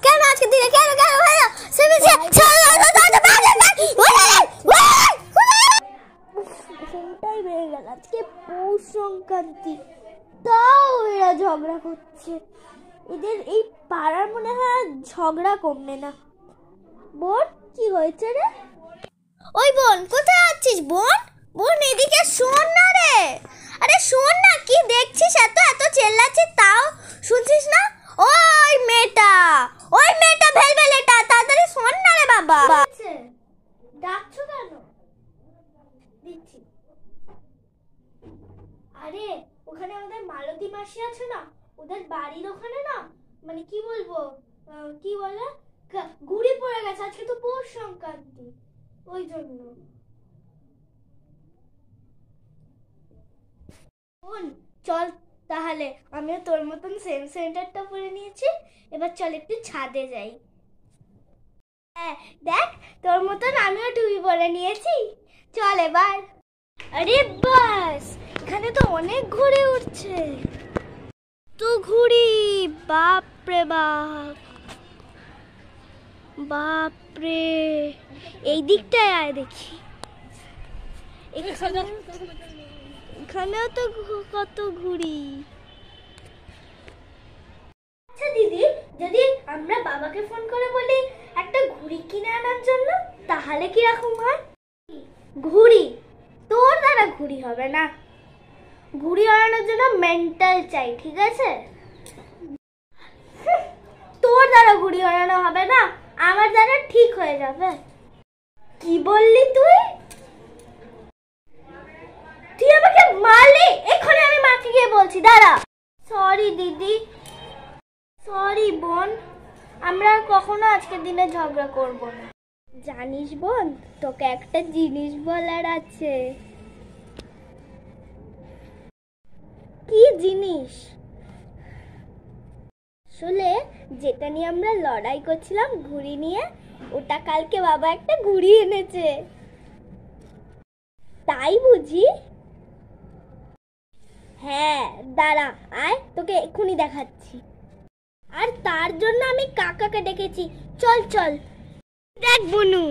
কেন আজকে দিনে কেন ঘুমটাই বেড়ে গেল। আজকে পৌষ সংক্রান্তি, তাও এরা ঝগড়া করছে। এদের এই পাড়ার মনে হয় ঝগড়া কমবে না। বোন, কি হয়েছে রে? ওই বোন, কোথায় আছিস বোন? বোন এদিকে শোন না রে। আরে শোন না, কি দেখছিস? এত এত চেল্লাচ্ছিস তাও শুনছিস না? ওই মেয়েটা ভেলভেলেটা, তাড়াতাড়ি শোন না রে বাবা। ডাকছো কেন? দিচ্ছি। আরে ওখানে আমাদের মালতী মাসি আছে না, ওদের বাড়ির ওখানে না, মানে কি বলবো, কি বলে, ঘুড়ি পড়ে গেছে। আজকে তো পৌষ সংক্রান্তি, ওই জন্য। বোন চল তাহলে, আমিও তোর মতন সেম সেন্টারটা পরে নিয়েছি। এবার চল একটু ছাদে যাই। হ্যাঁ দেখ, তোর মতন আমিও টুপি পরে নিয়েছি। চল এবার। আরে বাস, এখানে তো অনেক ঘুড়ি উঠছে। তো ঘুড়ি, বাপরে বাপ, বাপরে। এই দিকটায় আয় দেখি, এখানেও তো কত ঘুড়ি। আচ্ছা দিদি, যদি আমরা বাবাকে ফোন করে বলি একটা ঘুড়ি কিনে আনার জন্য, তাহলে কি রকম হয়? ঘুড়ি? তোর দ্বারা ঘুড়ি হবে না। ঘুড়ি আনানোর জন্য মেন্টাল চাই, ঠিক আছে? তোর দ্বারা ঘুড়ি আনানো হবে না, আমার দ্বারা ঠিক হয়ে যাবে। কি বললি তুই? তুই আমাকে মারলি? এক্ষুনি আমি মাকে গিয়ে বলছি, দাঁড়া। সরি দিদি, সরি বোন, আমরা কখনো আজকের দিনে ঝগড়া করব না। জানিস বোন, তোকে একটা জিনিস বলার আছে। কি জিনিস? আসলে যেটা নিয়ে আমরা লড়াই করছিলাম ঘুড়ি নিয়ে, ওটা কালকে বাবা একটা ঘুড়ি এনেছে। তাই বুঝি? হ্যাঁ দাঁড়া, আয় তোকে এক্ষুনি দেখাচ্ছি। আর তার জন্য আমি কাকাকে ডেকেছি। চল চল। দেখ বুনু।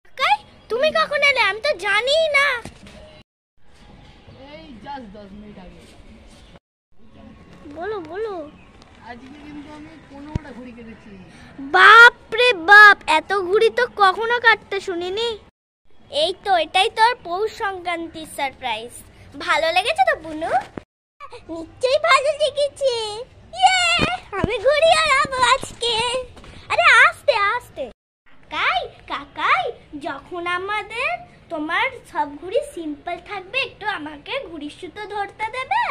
কাকাই, তুমি কখন এলে? আমি তো জানি না। এই জাস্ট 10 মিনিট আগে। বলো বলো। আজকে কিন্তু আমি 15টা ঘুড়ি কেটেছি। বাপ রে বাপ, এত ঘুড়ি তো কখনো কাটতে শুনিনি। এই তো, এটাই তোর পৌষ সংক্রান্তির সারপ্রাইজ। ভালো লেগেছে তো বুনু? নিশ্চয়ই ভালো লেগেছে। ইয়ে, আমি ঘুড়ি আনাবো আজকে। আরে আস্তে আস্তে। কাকাই কাকাই, যখন আমাদের তোমার সব ঘুড়ি সিম্পল থাকবে, একটু আমাকে ঘুড়ির সুতো ধরতে দেবে?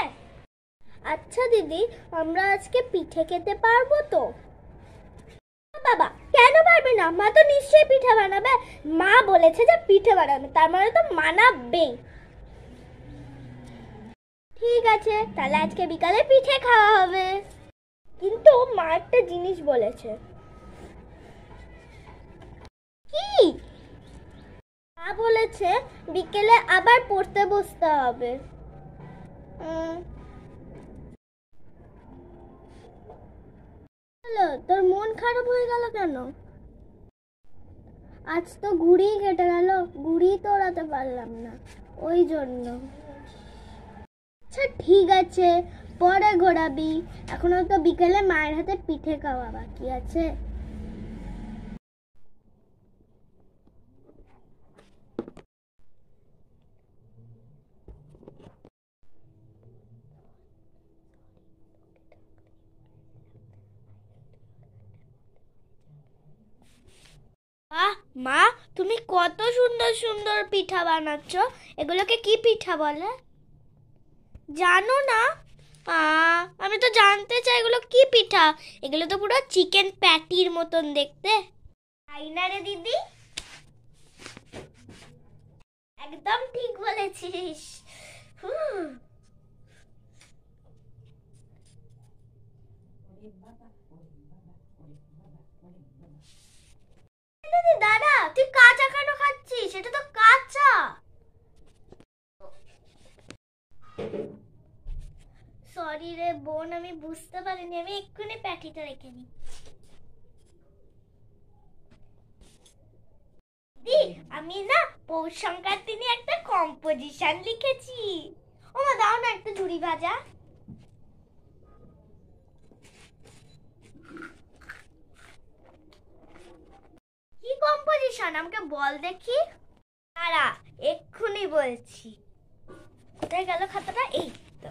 আচ্ছা দিদি, আমরা আজকে পিঠে খেতে পারবো তো? বাবা কেন পারবে না? মা তো নিশ্চয়ই পিঠে বানাবে। মা বলেছে যে পিঠে বানাবে, তার মানে তো মানাবেই। ঠিক আছে, তাহলে আজকে বিকালে পিঠে খাওয়া হবে। কিন্তু মা একটা জিনিস বলেছে। কি? মা বলেছে বিকেলে আবার পড়তে বসতে হবে। তোর মন খারাপ হয়ে গেল কেন? আজ তো ঘুড়ি কেটে গেল, ঘুড়ি তো ওড়াতে পারলাম না, ওই জন্য। আচ্ছা ঠিক আছে, পরে ঘোরাবি। এখনো তো বিকেলে মায়ের হাতে পিঠে খাওয়া বাকি আছে। মা, তুমি কত সুন্দর সুন্দর পিঠা বানাচ্ছ। এগুলোকে কি পিঠা বলে জানো না? আমি তো জানতে চাই এগুলো কি পিঠা। এগুলো তো পুরো চিকেন প্যাটির মতন দেখতে, তাই না রে দিদি? একদম ঠিক বলেছিস। দাদা, তুই কাঁচা কেন খাচ্ছিস? এটা তো কাঁচা। সরি রে বোন, আমি বুঝতে পারিনি, আমি এক্ষুনি প্যাটিটা রেখে নিই। আমি না পৌষ সংক্রান্তি নিয়ে একটা কম্পোজিশন লিখেছি। ও মা দাও না একটা ঝুড়ি ভাজা। কি কম্পোজিশন আমাকে বল দেখি। দাঁড়া এক্ষুনি বলছি। কোথায় গেল খাতাটা? এই তো,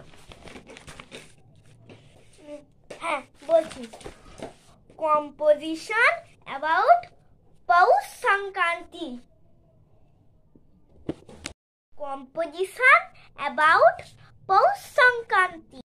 হ্যাঁ বলছি। Composition about Poush Sankranti. Composition about Poush Sankranti.